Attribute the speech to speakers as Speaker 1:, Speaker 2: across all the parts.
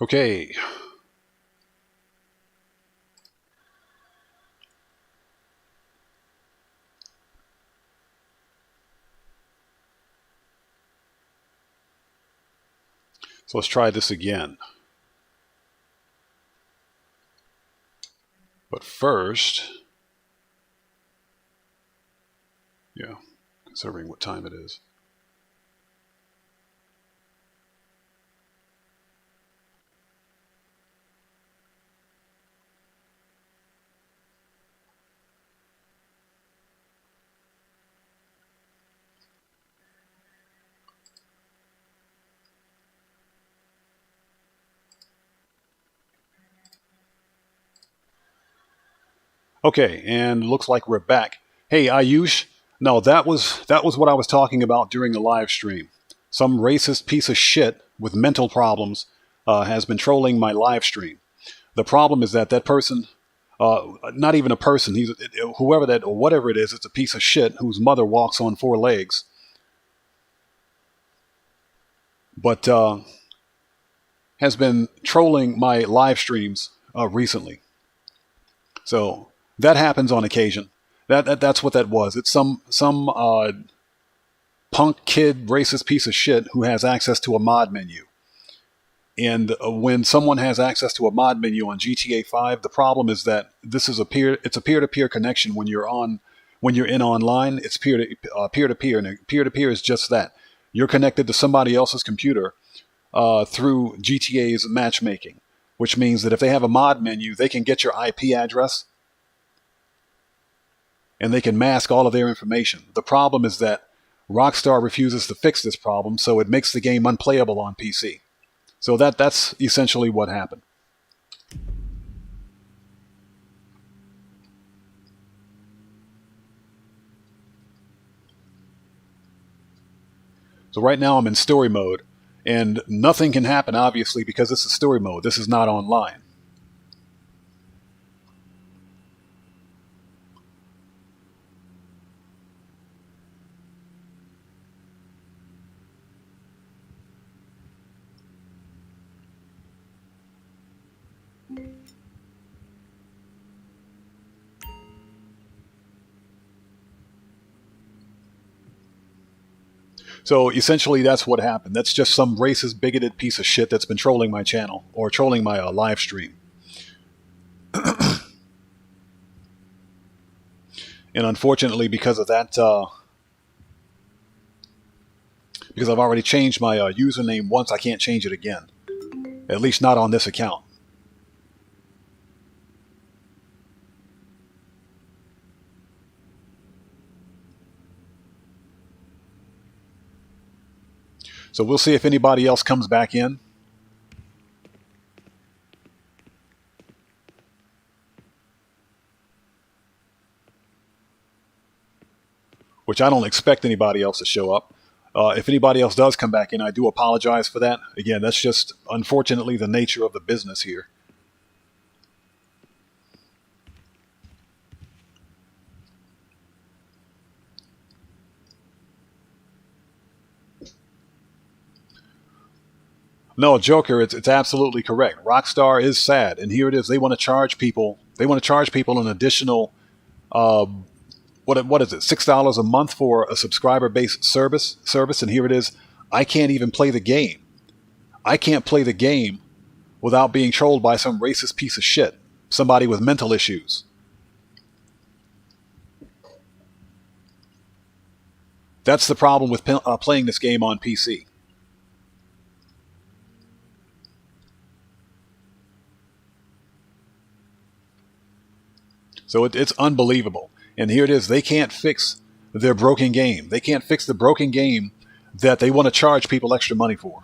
Speaker 1: Okay. So let's try this again. But first, yeah, considering what time it is. Okay, and looks like we're back. Hey, Ayush. No, that was what I was talking about during the live stream. Some racist piece of shit with mental problems has been trolling my live stream. The problem is that that person, not even a person, he's whoever that or whatever it is, it's a piece of shit whose mother walks on four legs. But has been trolling my live streams recently. So that happens on occasion. That's what that was. It's some punk kid racist piece of shit who has access to a mod menu. And when someone has access to a mod menu on GTA 5, the problem is that this is it's a peer-to-peer connection when you're in online. It's peer-to-peer, and peer-to-peer is just that. You're connected to somebody else's computer through GTA's matchmaking, which means that if they have a mod menu, they can get your IP address and they can mask all of their information. The problem is that Rockstar refuses to fix this problem, so it makes the game unplayable on PC. So that's essentially what happened. So right now I'm in story mode, and nothing can happen, obviously, because this is story mode. This is not online. So essentially, that's what happened. That's just some racist, bigoted piece of shit that's been trolling my channel or trolling my live stream. And unfortunately, because of that, because I've already changed my username once, I can't change it again. At least not on this account. So we'll see if anybody else comes back in. Which I don't expect anybody else to show up. If anybody else does come back in, I do apologize for that. Again, that's just, unfortunately, the nature of the business here. No, Joker, it's absolutely correct. Rockstar is sad, and here it is. They want to charge people. They want to charge people an additional, what is it, $6 a month for a subscriber-based service. And here it is. I can't even play the game. I can't play the game without being trolled by some racist piece of shit, somebody with mental issues. That's the problem with playing this game on PC. So it's unbelievable. And here it is. They can't fix their broken game. They can't fix the broken game that they want to charge people extra money for.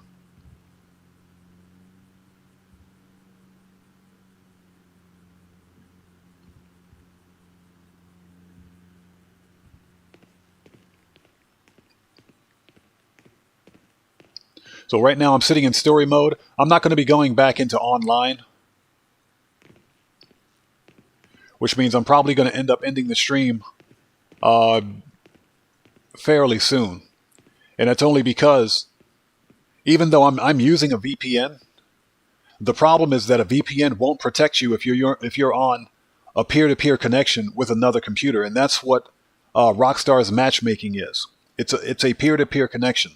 Speaker 1: So right now I'm sitting in story mode. I'm not going to be going back into online, which means I'm probably going to end up ending the stream fairly soon. And it's only because, even though I'm using a VPN, The problem is that a VPN won't protect you if you're on a peer-to-peer connection with another computer, and that's what Rockstar's matchmaking is. It's a peer-to-peer connection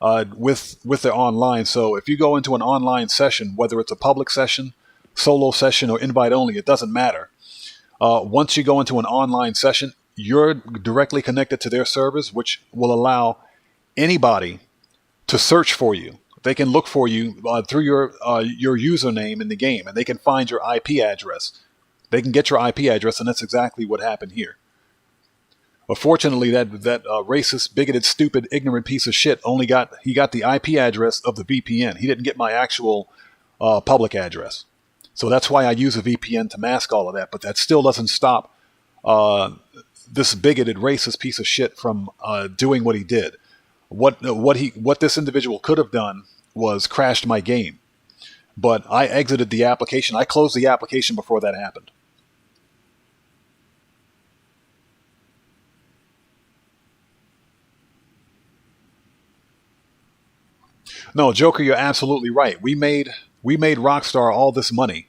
Speaker 1: with their online. So if you go into an online session, whether it's a public session, solo session, or invite only, it doesn't matter. Once you go into an online session, you're directly connected to their servers, which will allow anybody to search for you. They can look for you through your username in the game, and they can find your IP address. They can get your IP address, and that's exactly what happened here. Fortunately, that racist, bigoted, stupid, ignorant piece of shit got the IP address of the VPN. He didn't get my actual public address. So that's why I use a VPN to mask all of that. But that still doesn't stop this bigoted, racist piece of shit from doing what he did. What this individual could have done was crashed my game. But I exited the application. I closed the application before that happened. No, Joker, you're absolutely right. We made Rockstar all this money,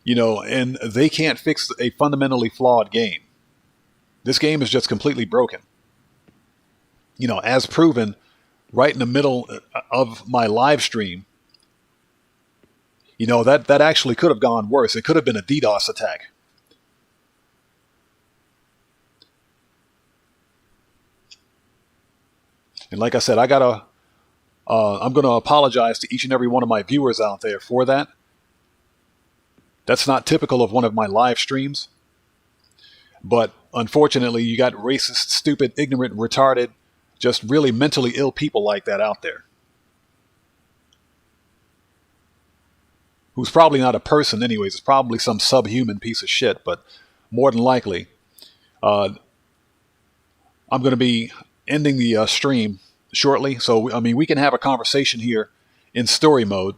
Speaker 1: and they can't fix a fundamentally flawed game. This game is just completely broken. As proven right in the middle of my live stream, that actually could have gone worse. It could have been a DDoS attack. And like I said, I'm going to apologize to each and every one of my viewers out there for that. That's not typical of one of my live streams. But unfortunately, you got racist, stupid, ignorant, retarded, just really mentally ill people like that out there. Who's probably not a person anyways. It's probably some subhuman piece of shit. But more than likely, I'm going to be ending the stream shortly. So, I mean, we can have a conversation here in story mode.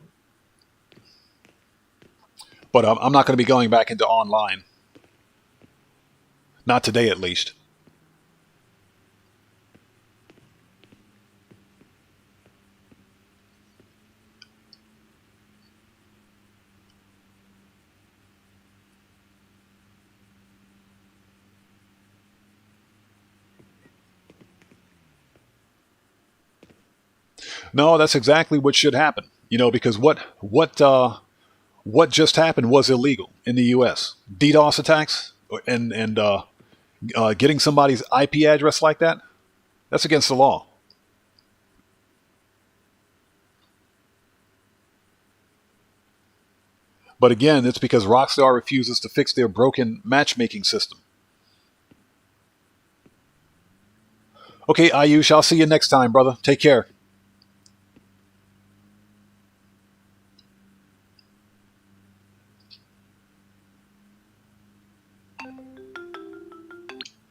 Speaker 1: But I'm not going to be going back into online. Not today, at least. No, that's exactly what should happen. Because what just happened was illegal in the U.S. DDoS attacks and getting somebody's IP address like that, that's against the law. But again, it's because Rockstar refuses to fix their broken matchmaking system. Okay, Ayush, I'll see you next time, brother. Take care.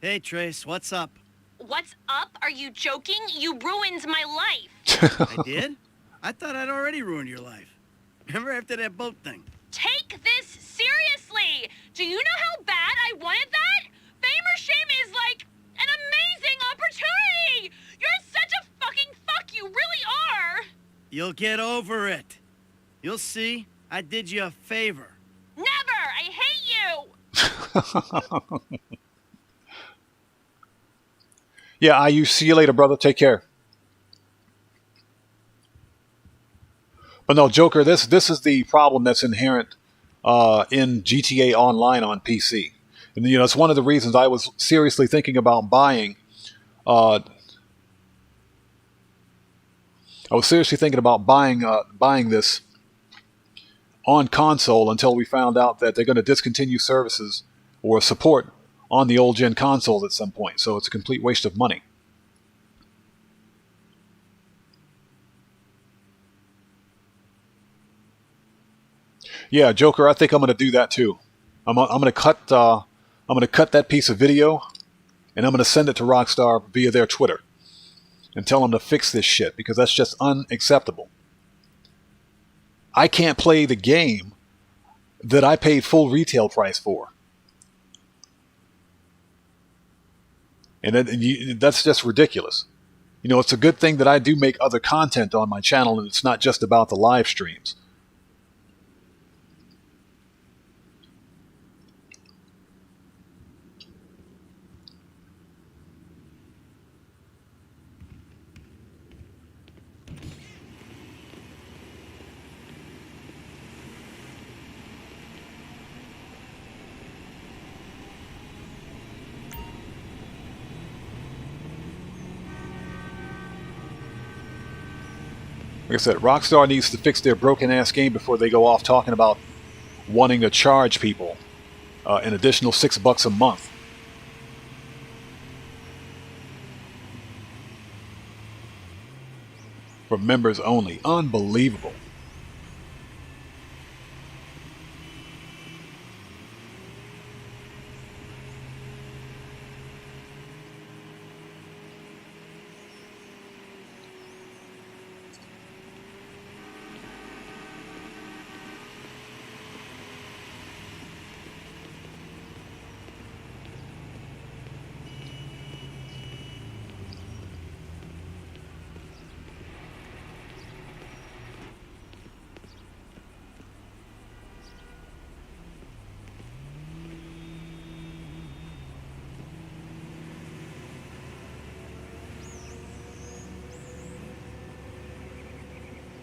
Speaker 2: Hey, Trace, what's up?
Speaker 3: What's up? Are you joking? You ruined my life.
Speaker 2: I did? I thought I'd already ruined your life. Remember after that boat thing?
Speaker 3: Take this seriously. Do you know how bad I wanted that? Fame or shame is like an amazing opportunity. You're such a fucking fuck. You really are.
Speaker 2: You'll get over it. You'll see. I did you a favor.
Speaker 3: Never. I hate you.
Speaker 1: Yeah, Ayush, see you later, brother. Take care. But no, Joker, this is the problem that's inherent in GTA Online on PC. And, it's one of the reasons I was seriously thinking about buying. I was seriously thinking about buying this on console until we found out that they're going to discontinue services or support on the old gen consoles at some point. So it's a complete waste of money. Yeah, Joker, I think I'm going to do that too. I'm going to cut that piece of video, and I'm going to send it to Rockstar via their Twitter and tell them to fix this shit, because that's just unacceptable. I can't play the game that I paid full retail price for. And that's just ridiculous. It's a good thing that I do make other content on my channel, and it's not just about the live streams. Like I said, Rockstar needs to fix their broken-ass game before they go off talking about wanting to charge people an additional $6 a month. For members only. Unbelievable.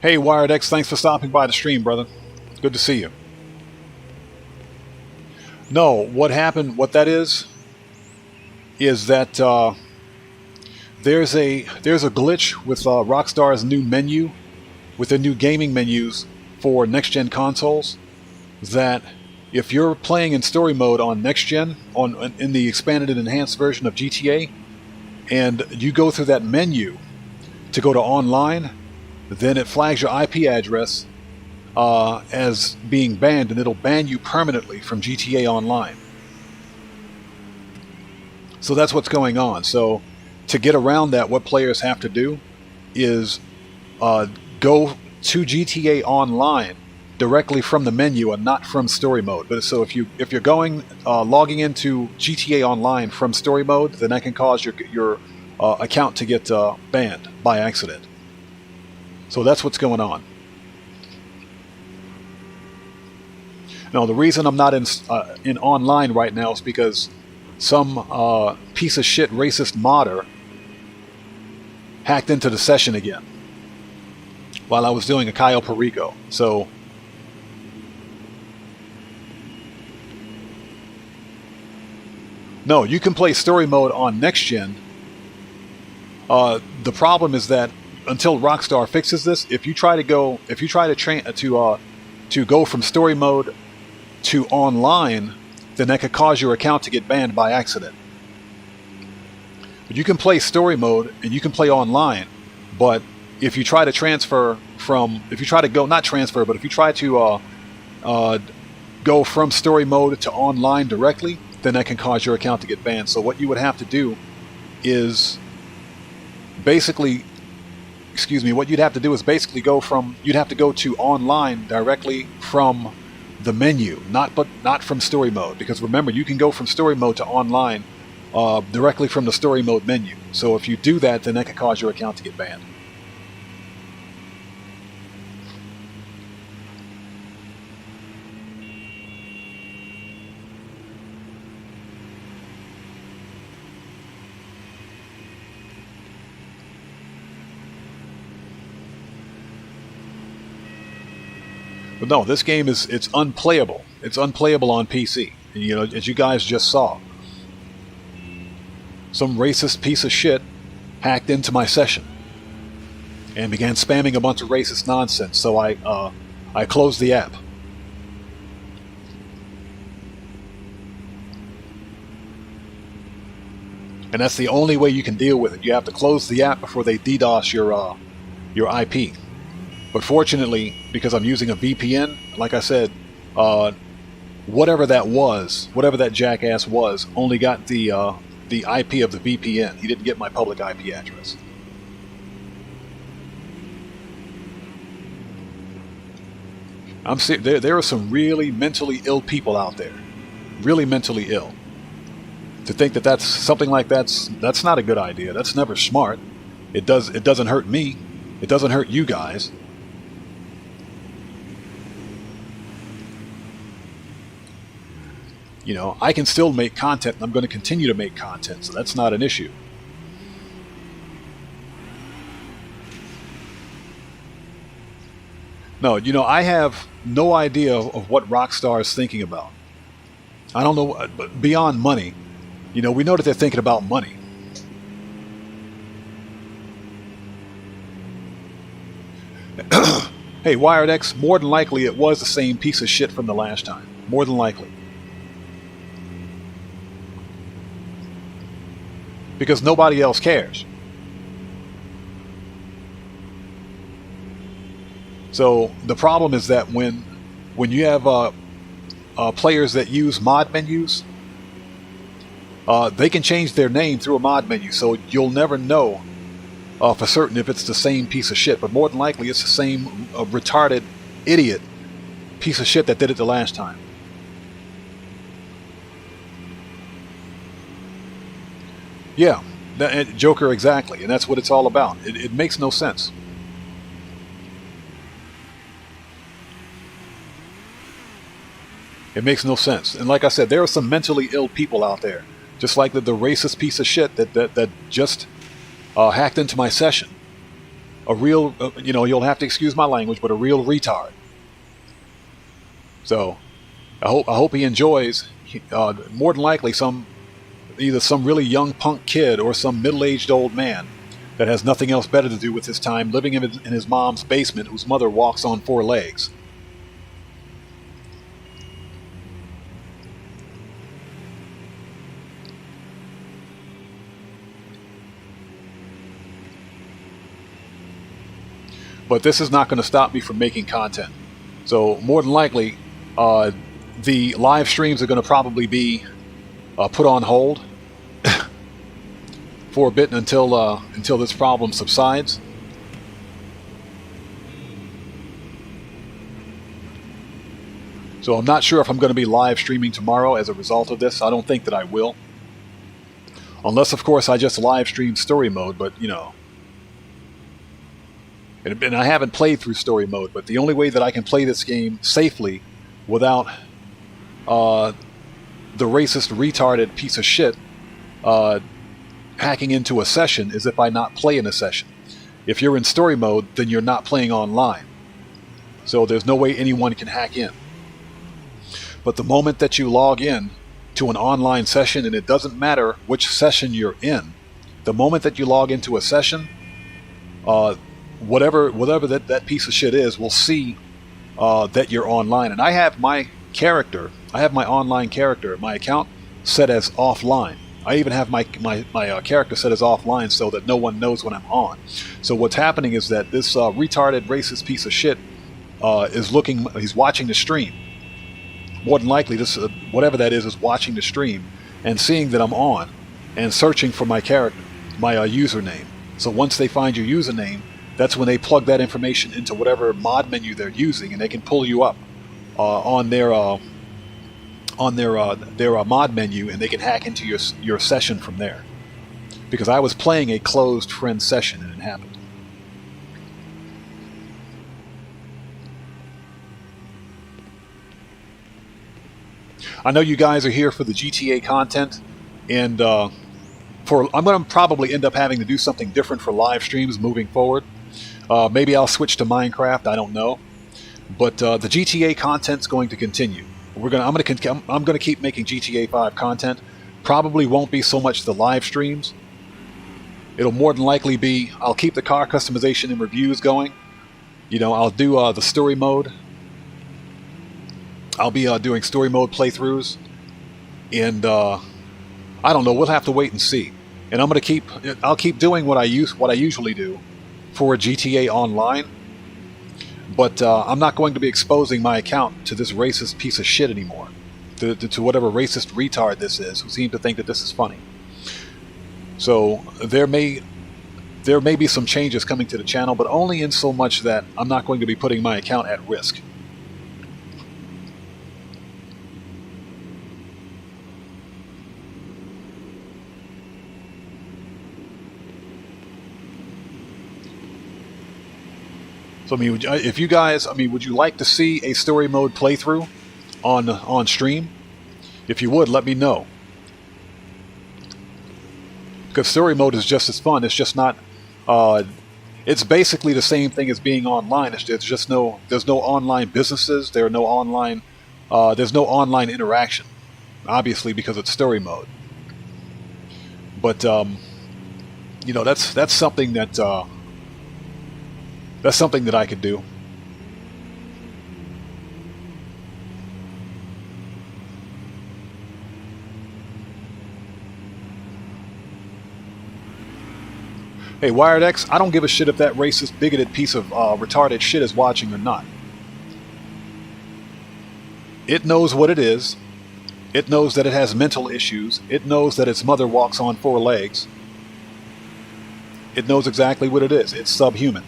Speaker 1: Hey, Wired X, thanks for stopping by the stream, brother. Good to see you. No, what happened, what that is that there's a glitch with Rockstar's new menu, with the new gaming menus for next-gen consoles, that if you're playing in story mode on next-gen, in the expanded and enhanced version of GTA, and you go through that menu to go to online, then it flags your IP address as being banned, and it'll ban you permanently from GTA Online. So that's what's going on. So to get around that, what players have to do is go to GTA Online directly from the menu and not from story mode. But so if you're going logging into GTA Online from story mode, then that can cause your account to get banned by accident. So that's what's going on. Now, the reason I'm not in online right now is because some piece of shit racist modder hacked into the session again while I was doing a Cayo Perico. So no, you can play story mode on next gen. The problem is that until Rockstar fixes this, if you try to go from story mode to online, then that could cause your account to get banned by accident. But you can play story mode and you can play online, but if you try to transfer from, if you try to go from story mode to online directly, then that can cause your account to get banned. So what you would have to do is basically, you'd have to go to online directly from the menu, not from story mode, because remember, you can go from story mode to online directly from the story mode menu. So if you do that, then that can cause your account to get banned. But no, this game it's unplayable. It's unplayable on PC. You know, as you guys just saw. Some racist piece of shit hacked into my session and began spamming a bunch of racist nonsense. So I closed the app. And that's the only way you can deal with it. You have to close the app before they DDoS your IP. But fortunately, because I'm using a VPN, like I said, whatever that jackass was, only got the IP of the VPN. He didn't get my public IP address. There are some really mentally ill people out there, really mentally ill. To think that that's something like that's not a good idea. That's never smart. It doesn't hurt me. It doesn't hurt you guys. You know, I can still make content, and I'm going to continue to make content, so that's not an issue. No, you know, I have no idea of what Rockstar is thinking about. I don't know, but beyond money, you know, we know that they're thinking about money. Hey, Wired X, more than likely it was the same piece of shit from the last time. More than likely. Because nobody else cares. So the problem is that when you have players that use mod menus, they can change their name through a mod menu, so you'll never know for certain if it's the same piece of shit. But more than likely, it's the same retarded idiot piece of shit that did it the last time. Yeah, Joker, exactly, and that's what it's all about. It makes no sense. It makes no sense. And like I said, there are some mentally ill people out there, just like the racist piece of shit that just hacked into my session. A real, you'll have to excuse my language, but a real retard. So, I hope he enjoys. More than likely, either some really young punk kid or some middle-aged old man that has nothing else better to do with his time, living in his mom's basement, whose mother walks on 4 legs. But this is not going to stop me from making content. So more than likely, the live streams are going to probably be put on hold for a bit until this problem subsides. So I'm not sure if I'm going to be live streaming tomorrow as a result of this. I don't think that I will. Unless, of course, I just live stream story mode, but, And I haven't played through story mode, but the only way that I can play this game safely without the racist, retarded piece of shit hacking into a session is if I not play in a session. If you're in story mode, then you're not playing online. So there's no way anyone can hack in. But the moment that you log in to an online session, and it doesn't matter which session you're in, the moment that you log into a session, whatever that piece of shit is, will see that you're online. And I have my online character, my account set as offline. I even have my character set as offline so that no one knows when I'm on. So what's happening is that this retarded racist piece of shit he's watching the stream. More than likely, this whatever that is watching the stream and seeing that I'm on and searching for my character, my username. So once they find your username, that's when they plug that information into whatever mod menu they're using, and they can pull you up on their mod menu, and they can hack into your session from there. Because I was playing a closed friend session, and it happened. I know you guys are here for the GTA content, and I'm going to probably end up having to do something different for live streams moving forward. Maybe I'll switch to Minecraft. I don't know, but the GTA content's going to continue. I'm going to keep making GTA 5 content. Probably won't be so much the live streams. It'll more than likely be, I'll keep the car customization and reviews going. I'll do the story mode. I'll be doing story mode playthroughs, and I don't know. We'll have to wait and see. And I'll keep doing what I usually do for GTA Online, but I'm not going to be exposing my account to this racist piece of shit anymore, to whatever racist retard this is, who seems to think that this is funny. So there may be some changes coming to the channel, but only in so much that I'm not going to be putting my account at risk. So, if you guys, would you like to see a story mode playthrough on stream? If you would, let me know. Because story mode is just as fun. It's just not. It's basically the same thing as being online. There's no online businesses. There's no online interaction. Obviously, because it's story mode. But that's something that. That's something that I could do. Hey, Wired X, I don't give a shit if that racist, bigoted piece of retarded shit is watching or not. It knows what it is. It knows that it has mental issues. It knows that its mother walks on 4 legs. It knows exactly what it is. It's subhuman.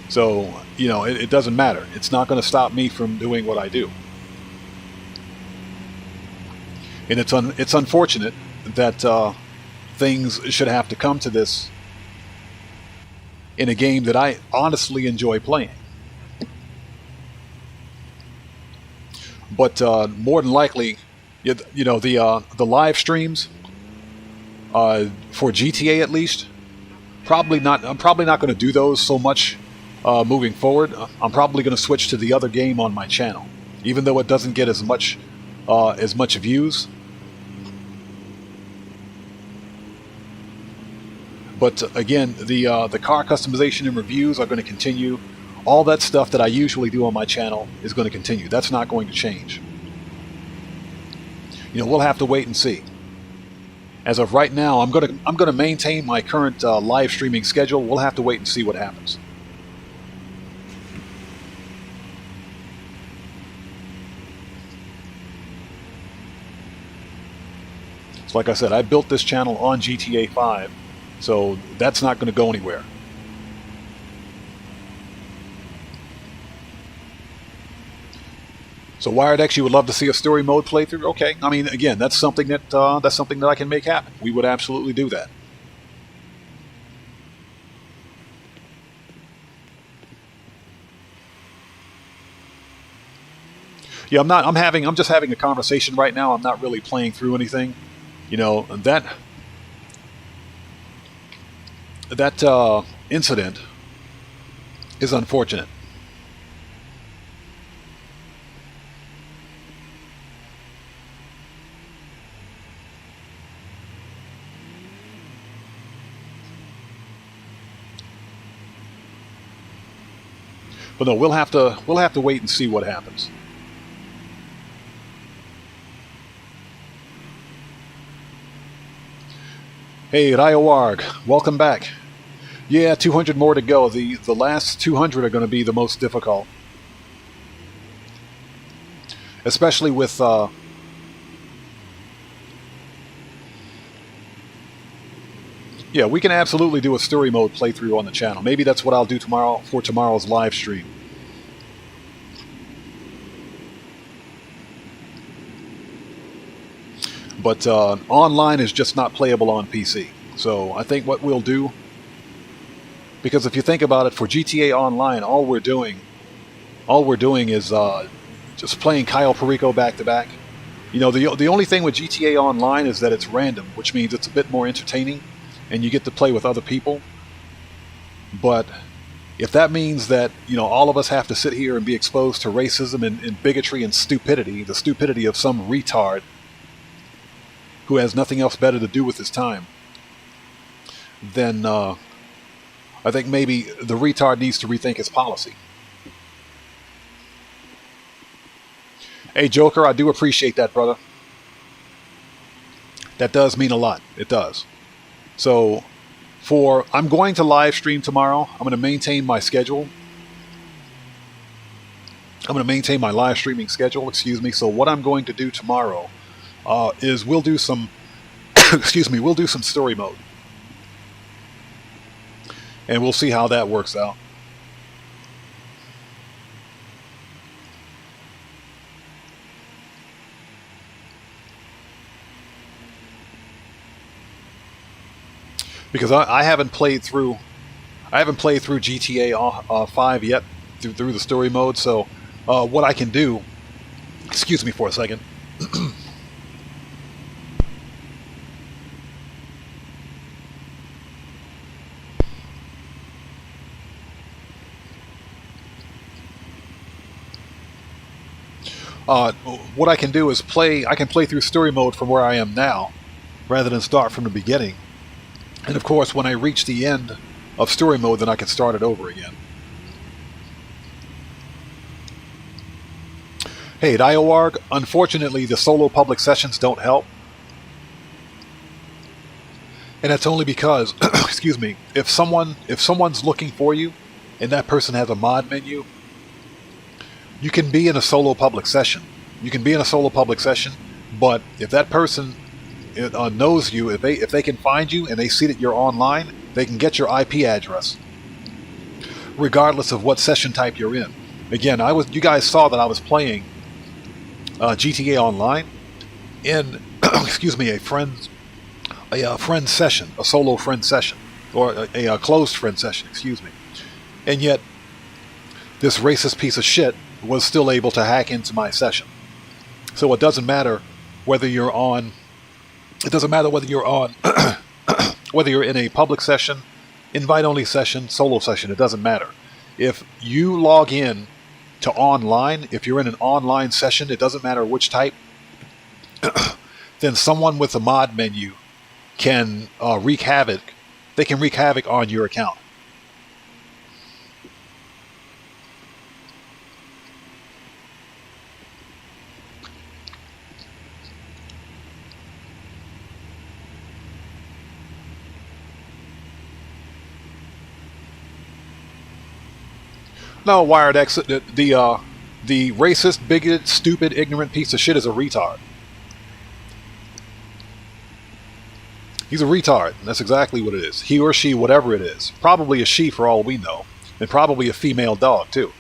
Speaker 1: So, you know, it doesn't matter. It's not going to stop me from doing what I do. And it's unfortunate that things should have to come to this in a game that I honestly enjoy playing. But more than likely, you know, the live streams for GTA at least, probably not. I'm probably not going to do those so much moving forward. I'm probably going to switch to the other game on my channel, even though it doesn't get as much views. But again, the car customization and reviews are going to continue. All that stuff that I usually do on my channel is going to continue. That's not going to change. You know, we'll have to wait and see. As of right now, I'm going to maintain my current live streaming schedule. We'll have to wait and see what happens. So like I said, I built this channel on GTA 5, so that's not going to go anywhere. So Wired X, you would love to see a story mode playthrough? Okay, I mean, again, that's something that I can make happen. We would absolutely do that. Yeah, I'm just having a conversation right now. I'm not really playing through anything. You know, that incident is unfortunate. But no, we'll have to wait and see what happens. Hey, Ryowarg, welcome back. Yeah, 200 more to go. The last 200 are going to be the most difficult, especially with yeah, we can absolutely do a story mode playthrough on the channel. Maybe that's what I'll do tomorrow for tomorrow's live stream. But online is just not playable on PC. So I think what we'll do, because if you think about it, for GTA Online, all we're doing is just playing Kyle Perico back to back. You know, the only thing with GTA Online is that it's random, which means it's a bit more entertaining, and you get to play with other people. But if that means that, you know, all of us have to sit here and be exposed to racism and bigotry and stupidity, the stupidity of some retard who has nothing else better to do with his time, then I think maybe the retard needs to rethink his policy. Hey, Joker, I do appreciate that, brother. That does mean a lot. It does. So, I'm going to live stream tomorrow. I'm going to maintain my schedule. I'm going to maintain my live streaming schedule, excuse me. So what I'm going to do tomorrow is we'll do some, we'll do some story mode. And we'll see how that works out. Because I haven't played through GTA 5 yet through the story mode. So what I can do, excuse me for a second. What I can do is I can play through story mode from where I am now, rather than start from the beginning. And of course, when I reach the end of story mode, then I can start it over again. Hey, Diowarg, unfortunately the solo public sessions don't help. And that's only because, excuse me, if someone's looking for you, and that person has a mod menu, you can be in a solo public session. You can be in a solo public session, but if that person knows you, if they can find you and they see that you're online, they can get your IP address, regardless of what session type you're in. Again, you guys saw that I was playing GTA Online in, excuse me, a friend session, a solo friend session, or a closed friend session, excuse me. And yet, this racist piece of shit was still able to hack into my session. So it doesn't matter whether you're on. It doesn't matter whether you're on, whether you're in a public session, invite-only session, solo session. It doesn't matter. If you log in to online, if you're in an online session, it doesn't matter which type, then someone with a mod menu can wreak havoc. They can wreak havoc on your account. No, Wired X, the racist, bigoted, stupid, ignorant piece of shit is a retard. He's a retard. That's exactly what it is. He or she, whatever it is. Probably a she for all we know. And probably a female dog, too.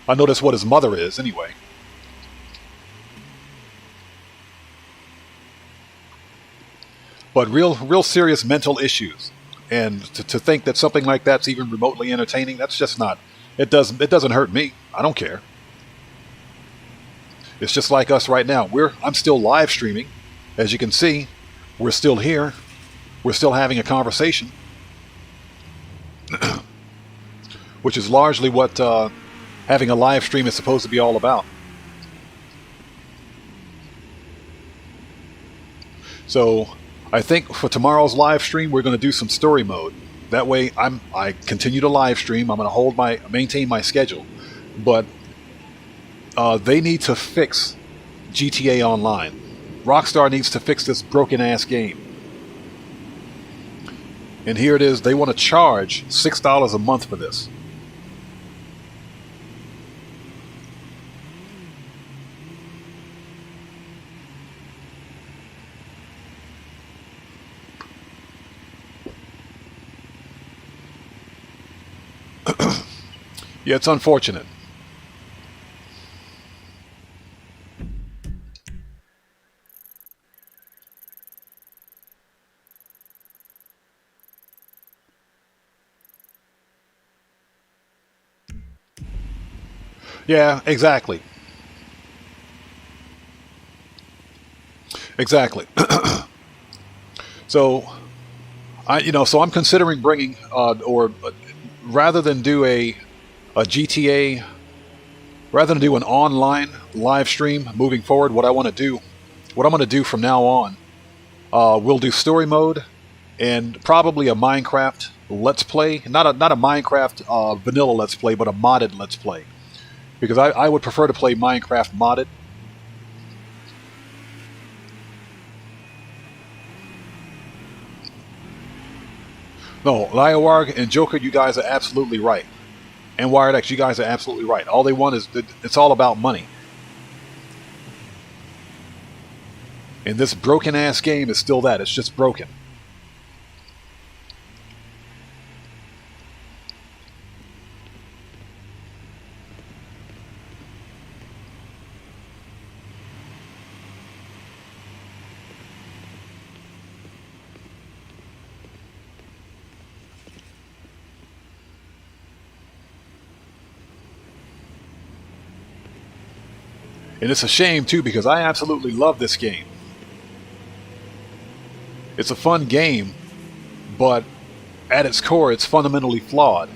Speaker 1: I know that's what his mother is, anyway. But real serious mental issues. And to think that something like that's even remotely entertaining, that's just not... It doesn't hurt me. I don't care. It's just like us right now. I'm still live streaming. As you can see, we're still here. We're still having a conversation. Which is largely what having a live stream is supposed to be all about. So, I think for tomorrow's live stream, we're going to do some story mode. That way, I continue to live stream. I'm going to maintain my schedule, but they need to fix GTA Online. Rockstar needs to fix this broken ass game. And here it is. They want to charge $6 a month for this. Yeah, it's unfortunate. Yeah, exactly. Exactly. So, I'm considering bringing, rather than do a GTA, rather than do an online live stream moving forward, what I'm going to do from now on, we'll do story mode and probably a Minecraft Let's Play. Not a Minecraft vanilla Let's Play, but a modded Let's Play. Because I would prefer to play Minecraft modded. No, Liowarg and Joker, you guys are absolutely right. And Wired X, you guys are absolutely right. All they want is, it's all about money. And this broken ass game is still that. It's just broken. And it's a shame, too, because I absolutely love this game. It's a fun game, but at its core, it's fundamentally flawed.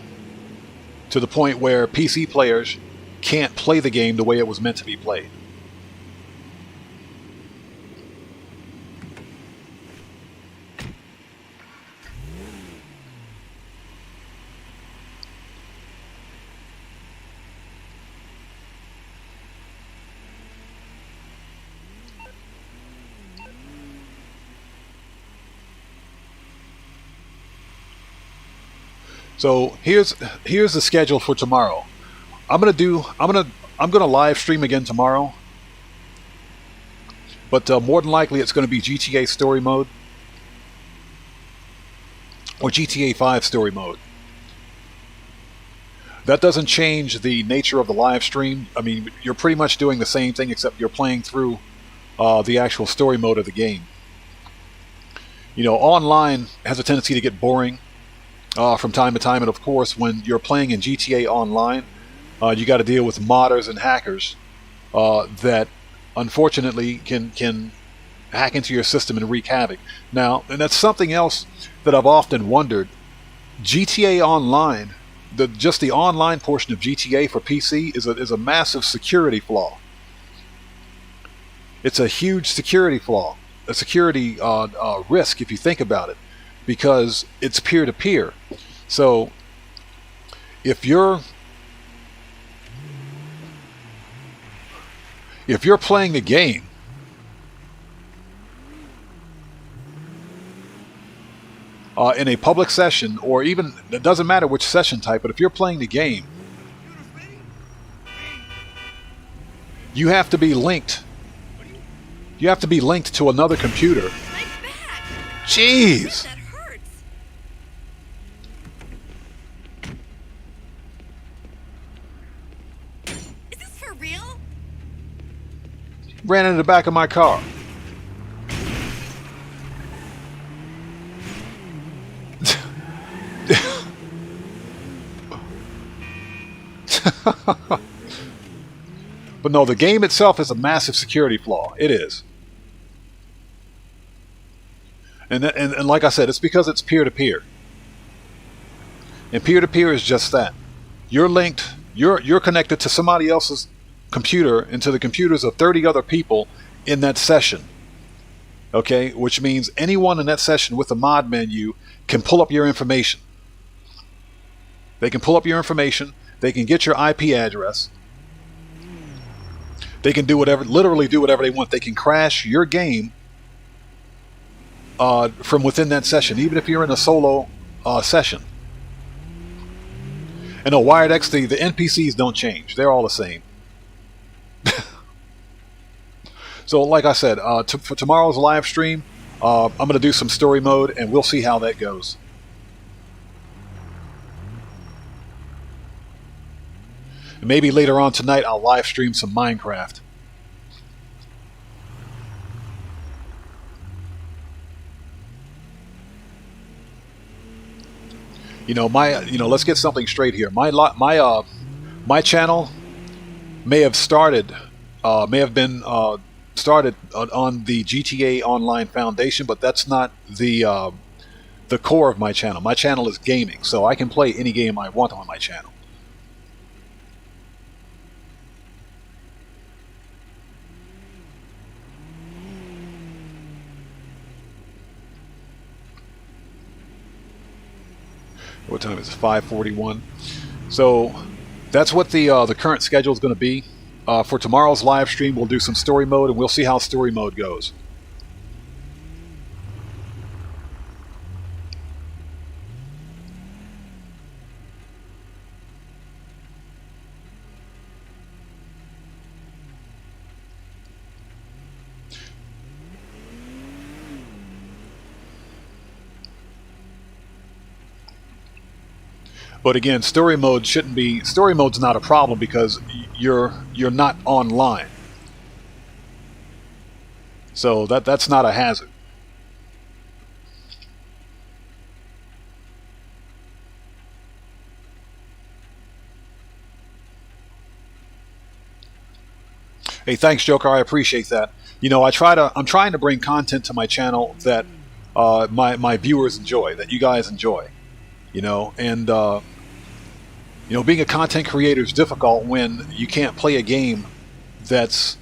Speaker 1: To the point where PC players can't play the game the way it was meant to be played. So here's the schedule for tomorrow. I'm gonna live stream again tomorrow, but more than likely it's going to be GTA Story Mode or GTA 5 Story Mode. That doesn't change the nature of the live stream. I mean, you're pretty much doing the same thing except you're playing through the actual story mode of the game. Online has a tendency to get boring from time to time, and of course, when you're playing in GTA Online, you got to deal with modders and hackers that unfortunately can hack into your system and wreak havoc. Now, and that's something else that I've often wondered. GTA Online, just the online portion of GTA for PC is a massive security flaw. It's a huge security flaw, a security risk if you think about it, because it's peer-to-peer. So if you're playing the game in a public session, or even, it doesn't matter which session type, but if you're playing the game, you have to be linked. You have to be linked to another computer.
Speaker 3: My back!
Speaker 1: Jeez!
Speaker 3: That hurts! Is this for real?
Speaker 1: Ran into the back of my car. But no, the game itself is a massive security flaw. It is. And like I said, it's because it's peer-to-peer. And peer-to-peer is just that. You're linked, you're connected to somebody else's computer and to the computers of 30 other people in that session. Okay? Which means anyone in that session with a mod menu can pull up your information. They can pull up your information. They can get your IP address. They can do whatever, literally do whatever they want. They can crash your game from within that session, even if you're in a solo session. And no, Wired X, the NPCs don't change. They're all the same. So, like I said, for tomorrow's live stream, I'm going to do some story mode, and we'll see how that goes. And maybe later on tonight, I'll live stream some Minecraft. Let's get something straight here. My channel may have been started on the GTA Online Foundation, but that's not the core of my channel. My channel is gaming, so I can play any game I want on my channel. What time is it? 5:41. So that's what the current schedule is going to be. For tomorrow's live stream, we'll do some story mode, and we'll see how story mode goes. But again, story mode's not a problem because you're not online. So that's not a hazard. Hey, thanks, Joker. I appreciate that. I'm trying to bring content to my channel that my viewers enjoy, that you guys enjoy. Being a content creator is difficult when you can't play a game that's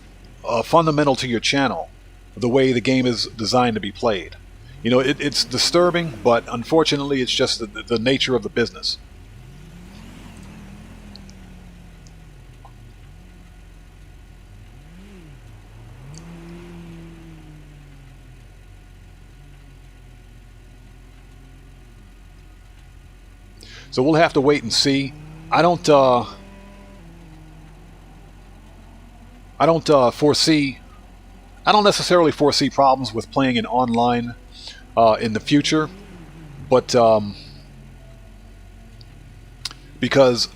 Speaker 1: fundamental to your channel, the way the game is designed to be played. It's disturbing, but unfortunately, it's just the nature of the business. So we'll have to wait and see. I don't foresee. I don't necessarily foresee problems with playing in online in the future, but because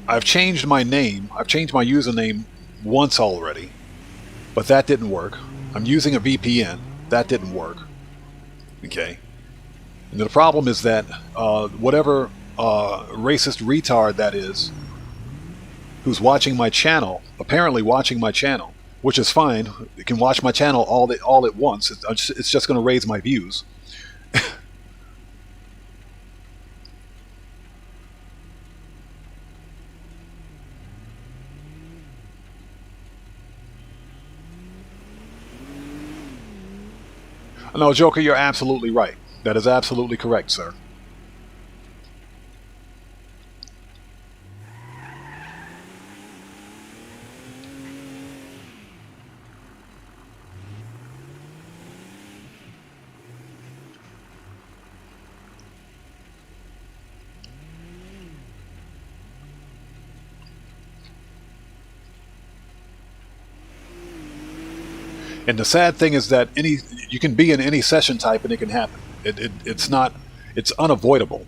Speaker 1: I've changed my name, I've changed my username once already, but that didn't work. I'm using a VPN. That didn't work. Okay. And the problem is that whatever racist retard that is, who's watching my channel, apparently watching my channel, which is fine. You can watch my channel all at once. It's just going to raise my views. No, Joker, you're absolutely right. That is absolutely correct, sir. And the sad thing is that you can be in any session type and it can happen. It's unavoidable.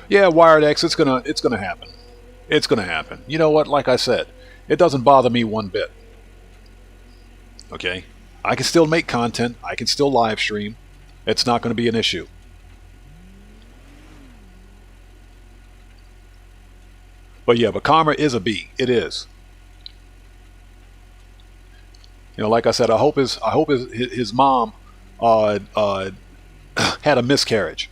Speaker 1: Yeah, Wired X, it's gonna happen. It's gonna happen. You know what? Like I said, it doesn't bother me one bit. Okay? I can still make content. I can still live stream. It's not going to be an issue. But yeah, but karma is a B. It is. You know, like I said, I hope his mom had a miscarriage.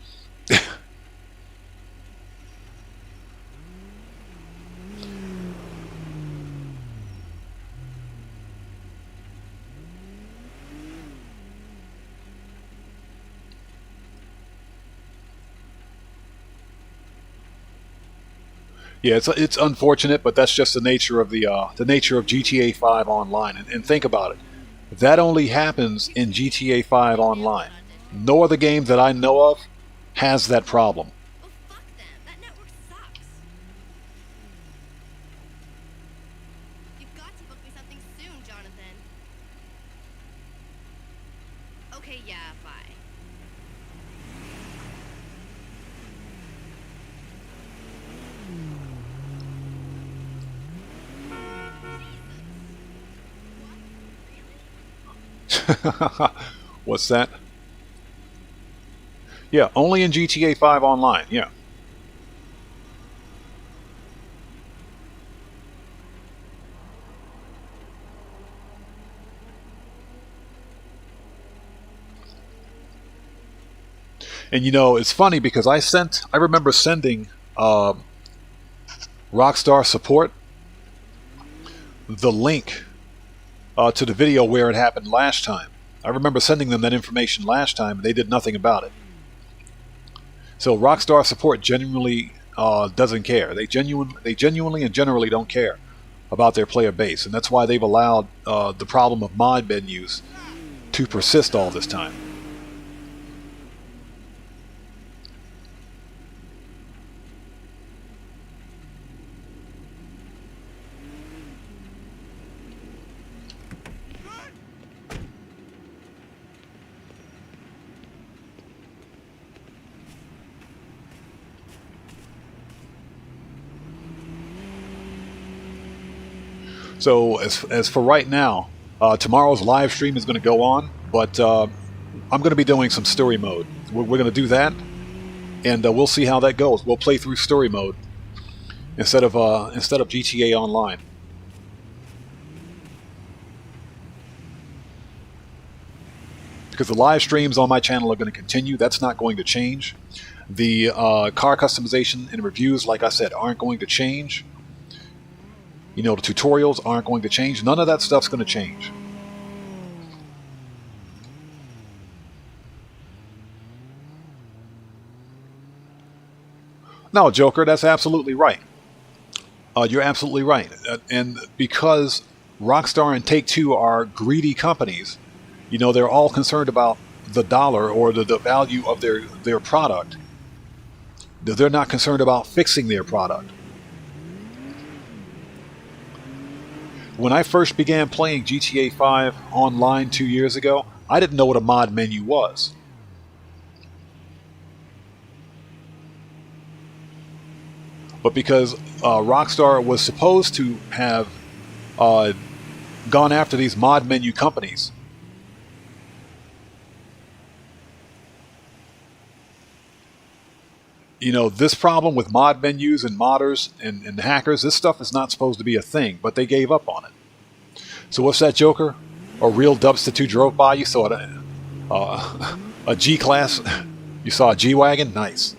Speaker 1: Yeah, it's unfortunate, but that's just the nature of the nature of GTA 5 Online. And think about it, that only happens in GTA 5 Online. No other game that I know of has that problem.
Speaker 4: Well, fuck them. That network sucks. You've got to book me something soon, Jonathan. Okay, yeah, bye.
Speaker 1: What's that? Yeah, only in GTA 5 Online, yeah. And you know, it's funny because I remember sending Rockstar Support the link to the video where it happened last time. I remember sending them that information last time, and they did nothing about it. So Rockstar Support genuinely doesn't care. They genuinely and generally don't care about their player base, and that's why they've allowed the problem of mod menus to persist all this time. So as for right now, tomorrow's live stream is going to go on, but I'm going to be doing some story mode. We're going to do that, and we'll see how that goes. We'll play through story mode instead of GTA Online. Because the live streams on my channel are going to continue. That's not going to change. The car customization and reviews, like I said, aren't going to change. You know, the tutorials aren't going to change. None of that stuff's going to change. No, Joker, that's absolutely right. You're absolutely right. And because Rockstar and Take-Two are greedy companies, you know, they're all concerned about the dollar or the value of their product. They're not concerned about fixing their product. When I first began playing GTA 5 online 2 years ago, I didn't know what a mod menu was. But because Rockstar was supposed to have gone after these mod menu companies, you know, this problem with mod menus and modders and hackers, this stuff is not supposed to be a thing, but they gave up on it. So what's that, Joker? A real Dubster 2 drove by, you saw a G-Class, you saw a G-Wagon? Nice.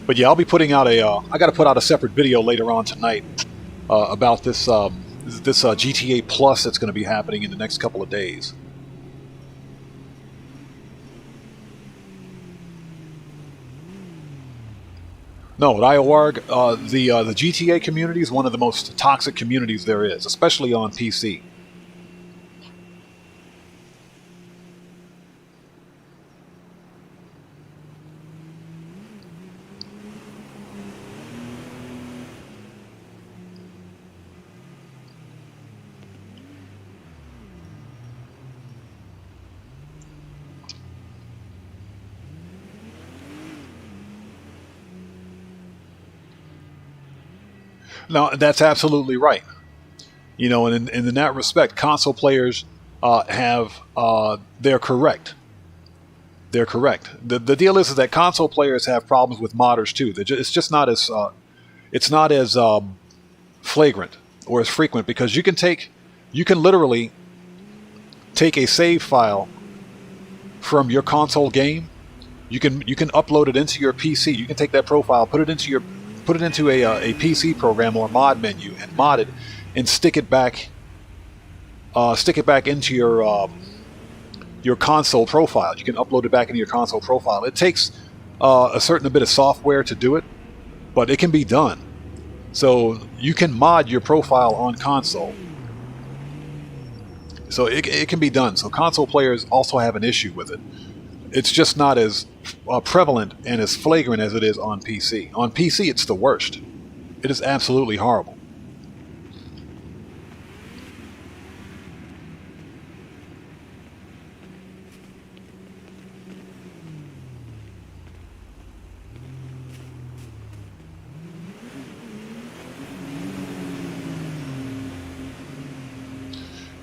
Speaker 1: But yeah, I'll be putting out I got to put out a separate video later on tonight about this GTA Plus that's going to be happening in the next couple of days. No, at IOARG, the GTA community is one of the most toxic communities there is, especially on PC. No, that's absolutely right. You know, and in that respect, console players they're correct. They're correct. The deal is that console players have problems with modders too. It's just not as flagrant or as frequent because you can literally take a save file from your console game. You can upload it into your PC. You can take that profile, put it into a PC program or mod menu and mod it and stick it back into your console profile. You can upload it back into your console profile. It takes a certain bit of software to do it, but it can be done. So you can mod your profile on console. So it can be done. So console players also have an issue with it. It's just not as prevalent and as flagrant as it is on PC. On PC, it's the worst. It is absolutely horrible.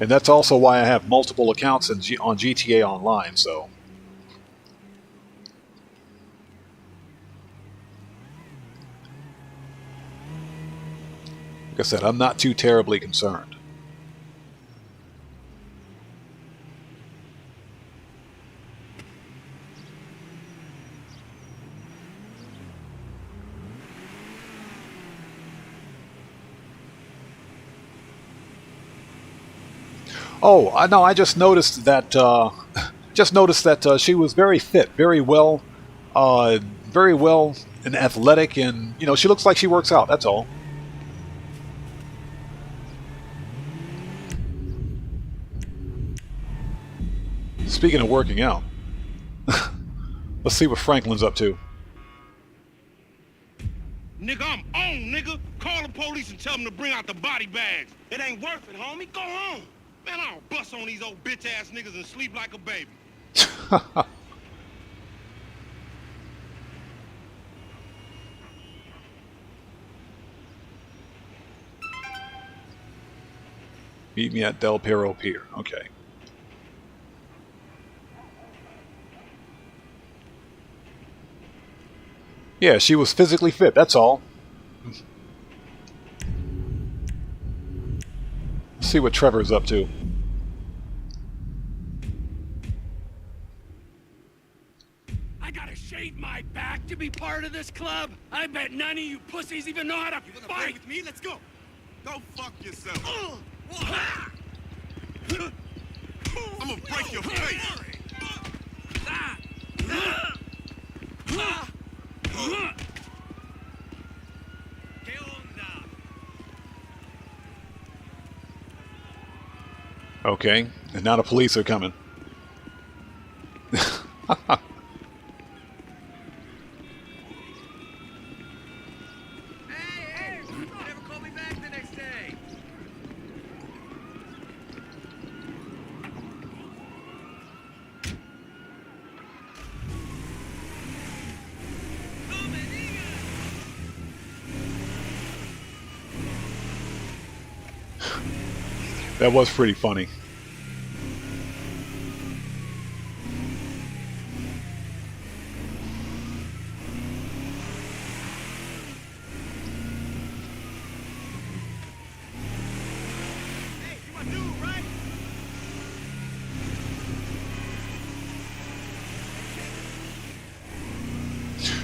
Speaker 1: And that's also why I have multiple accounts on GTA Online, so... Like I said, I'm not too terribly concerned. Oh, I just noticed that she was very fit, very well and athletic, and you know, she looks like she works out. That's all. Speaking of working out, let's see what Franklin's up to.
Speaker 5: Nigga, I'm on, nigga. Call the police and tell them to bring out the body bags. It ain't worth it, homie. Go home. Man, I'll bust on these old bitch-ass niggas and sleep like a baby.
Speaker 1: Meet me at Del Perro Pier. Okay. Yeah, she was physically fit, that's all. Let's see what Trevor's up to.
Speaker 2: I gotta shave my back to be part of this club? I bet none of you pussies even know how to fight!
Speaker 5: With me? Let's go. Go fuck yourself. I'm gonna break your face.
Speaker 1: Okay, and now the police are coming.
Speaker 2: Hey, you never call me back the next day.
Speaker 1: That was pretty funny.
Speaker 2: Hey, you my dude, right?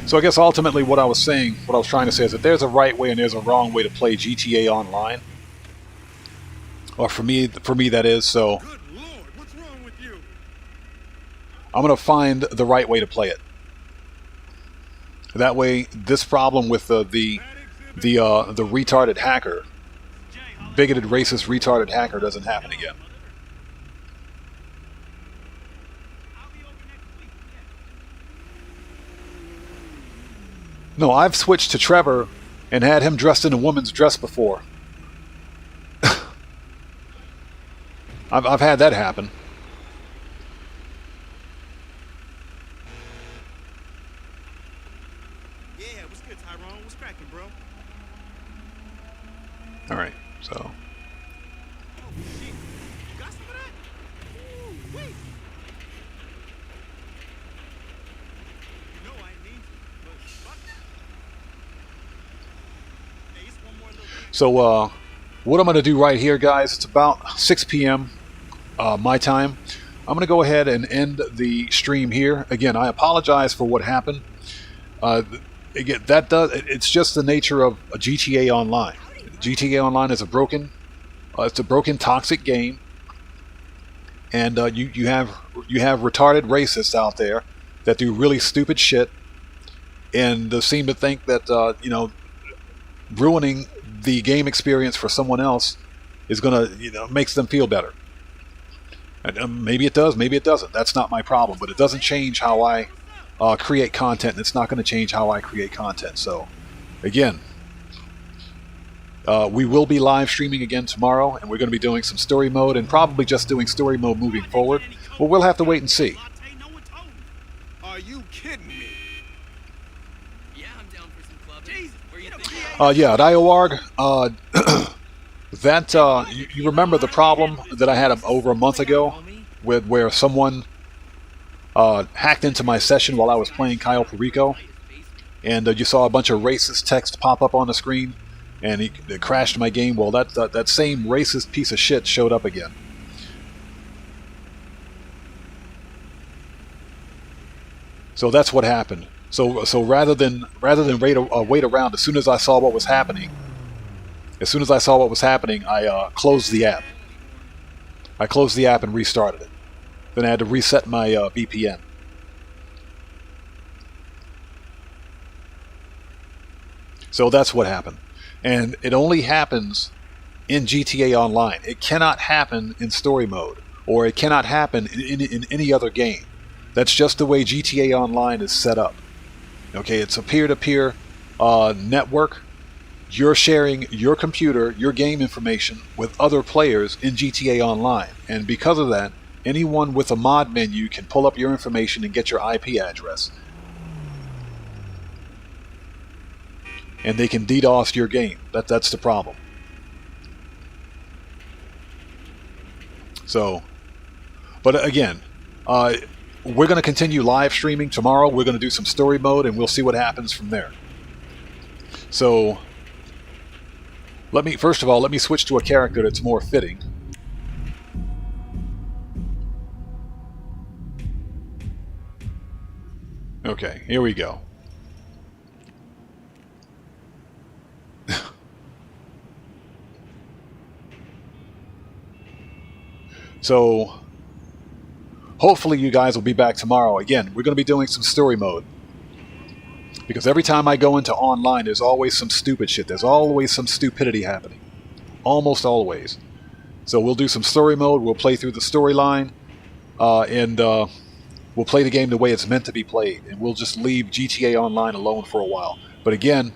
Speaker 1: So I guess ultimately what I was trying to say is that there's a right way and there's a wrong way to play GTA Online. Or for me that is. So
Speaker 5: Good Lord, what's wrong with you?
Speaker 1: I'm gonna find the right way to play it. That way, this problem with the retarded hacker, bigoted, racist, retarded hacker doesn't happen again. No, I've switched to Trevor and had him dressed in a woman's dress before. I've had that happen.
Speaker 2: Yeah, what's good, Tyrone? What's cracking, bro?
Speaker 1: All right, so
Speaker 2: Oh, shit. You got some of that? Ooh, wait. You know I ain't mean to, but fuck that. Hey, it's one more little thing.
Speaker 1: what I'm going to do right here, guys, it's about 6 p.m. My time. I'm going to go ahead and end the stream here. Again, I apologize for what happened. Again, it's just the nature of a GTA Online. GTA Online is a broken toxic game, and you have retarded racists out there that do really stupid shit, and seem to think that ruining the game experience for someone else is gonna makes them feel better. And maybe it does, maybe it doesn't. That's not my problem, but it doesn't change how I create content, and it's not going to change how I create content. So, again, we will be live streaming again tomorrow, and we're going to be doing some story mode, and probably just doing story mode moving forward. But we'll have to wait and see.
Speaker 5: Are you kidding me?
Speaker 2: Yeah, I'm down for some club. Jesus, where you think?
Speaker 1: Yeah, at IOARG, you remember the problem that I had over a month ago with where someone hacked into my session while I was playing Kyle Perico, and you saw a bunch of racist text pop up on the screen, and it crashed my game. Well, that same racist piece of shit showed up again. So that's what happened. So rather than wait around, as soon as I saw what was happening, I closed the app. I closed the app and restarted it. Then I had to reset my VPN. So that's what happened. And it only happens in GTA Online. It cannot happen in story mode, or it cannot happen in any other game. That's just the way GTA Online is set up. Okay, it's a peer-to-peer network. You're sharing your computer, your game information with other players in GTA Online. And because of that, anyone with a mod menu can pull up your information and get your IP address. And they can DDoS your game. That's the problem. So, but again, we're going to continue live streaming tomorrow. We're going to do some story mode, and we'll see what happens from there. So, first of all, let me switch to a character that's more fitting. Okay, here we go. So hopefully you guys will be back tomorrow. Again, we're going to be doing some story mode. Because every time I go into online, there's always some stupid shit. There's always some stupidity happening. Almost always. So we'll do some story mode. We'll play through the storyline. And we'll play the game the way it's meant to be played. And we'll just leave GTA Online alone for a while. But again,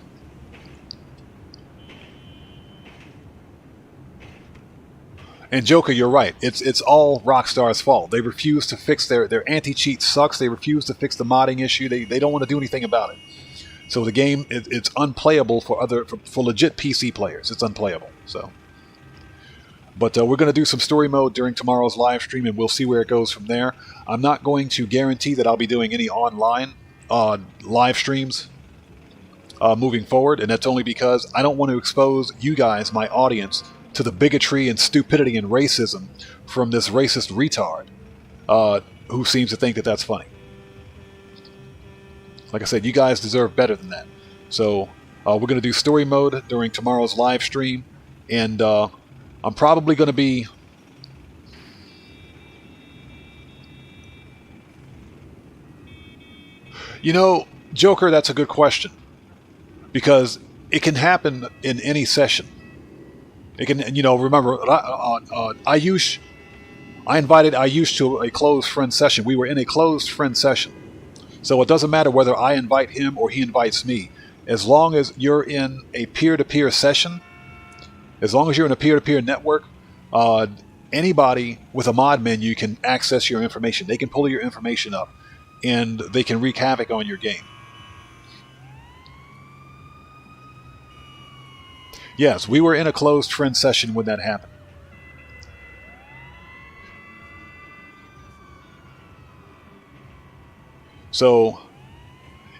Speaker 1: and Joker, you're right. It's all Rockstar's fault. They refuse to fix their anti-cheat sucks. They refuse to fix the modding issue. They don't want to do anything about it. So the game it's unplayable for legit PC players. It's unplayable. So, but we're going to do some story mode during tomorrow's live stream, and we'll see where it goes from there. I'm not going to guarantee that I'll be doing any online live streams moving forward, and that's only because I don't want to expose you guys, my audience, to the bigotry and stupidity and racism from this racist retard who seems to think that that's funny. Like I said, you guys deserve better than that. So we're going to do story mode during tomorrow's live stream, and I'm probably going to be... You know, Joker, that's a good question. Because it can happen in any session. It can, you know, remember, Ayush, I invited Ayush to a closed friend session. We were in a closed friend session. So it doesn't matter whether I invite him or he invites me. As long as you're in a peer-to-peer session, as long as you're in a peer-to-peer network, anybody with a mod menu can access your information. They can pull your information up, and they can wreak havoc on your game. Yes, we were in a closed friend session when that happened. So,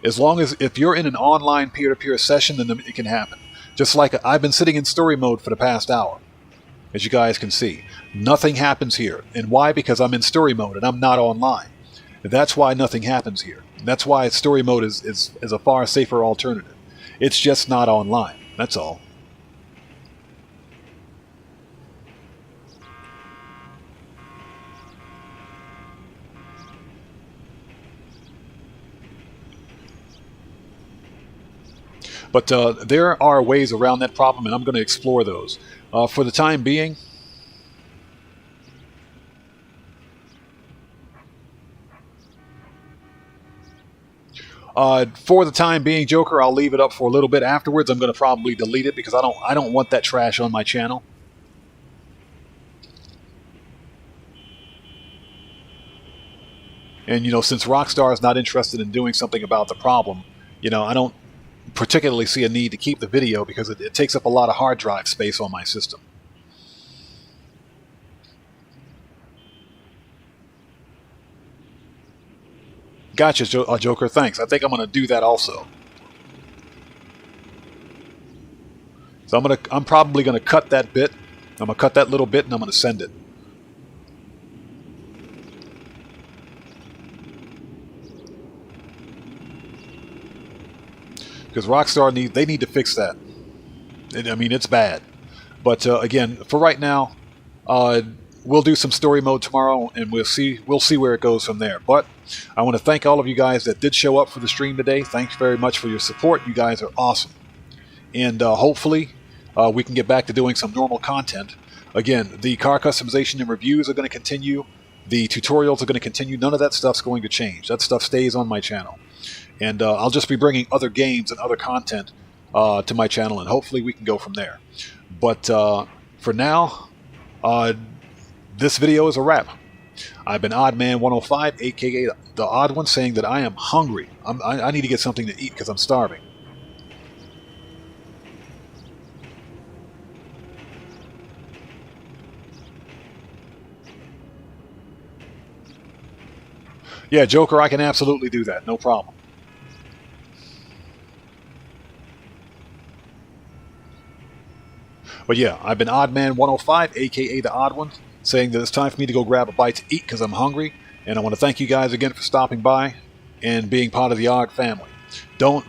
Speaker 1: as long as if you're in an online peer-to-peer session, then it can happen. Just like I've been sitting in story mode for the past hour, as you guys can see. Nothing happens here. And why? Because I'm in story mode and I'm not online. And that's why nothing happens here. And that's why story mode is a far safer alternative. It's just not online. That's all. But there are ways around that problem, and I'm going to explore those. For the time being, Joker, I'll leave it up for a little bit afterwards. I'm going to probably delete it because I don't want that trash on my channel. And you know, since Rockstar is not interested in doing something about the problem, you know, I don't particularly see a need to keep the video because it takes up a lot of hard drive space on my system. Gotcha, Joker. Thanks. I think I'm going to do that also. So I'm probably going to cut that bit. I'm going to cut that little bit and I'm going to send it. Because Rockstar need to fix that. I mean, it's bad. But again, for right now, we'll do some story mode tomorrow, and we'll see where it goes from there. But I want to thank all of you guys that did show up for the stream today. Thanks very much for your support. You guys are awesome. And hopefully, we can get back to doing some normal content. Again, the car customization and reviews are going to continue. The tutorials are going to continue. None of that stuff's going to change. That stuff stays on my channel. And I'll just be bringing other games and other content to my channel, and hopefully we can go from there. But for now, this video is a wrap. I've been OddMan105, aka the Odd One, saying that I am hungry. I need to get something to eat because I'm starving. Yeah, Joker, I can absolutely do that. No problem. But yeah, I've been OddMan105, aka the Odd One, saying that it's time for me to go grab a bite to eat because I'm hungry. And I want to thank you guys again for stopping by and being part of the Odd family. Don't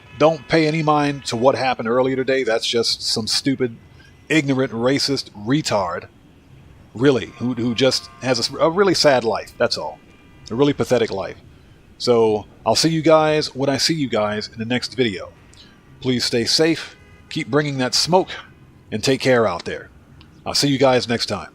Speaker 1: pay any mind to what happened earlier today. That's just some stupid, ignorant, racist retard really, who just has a really sad life. That's all. A really pathetic life. So I'll see you guys when I see you guys in the next video. Please stay safe, keep bringing that smoke, and take care out there. I'll see you guys next time.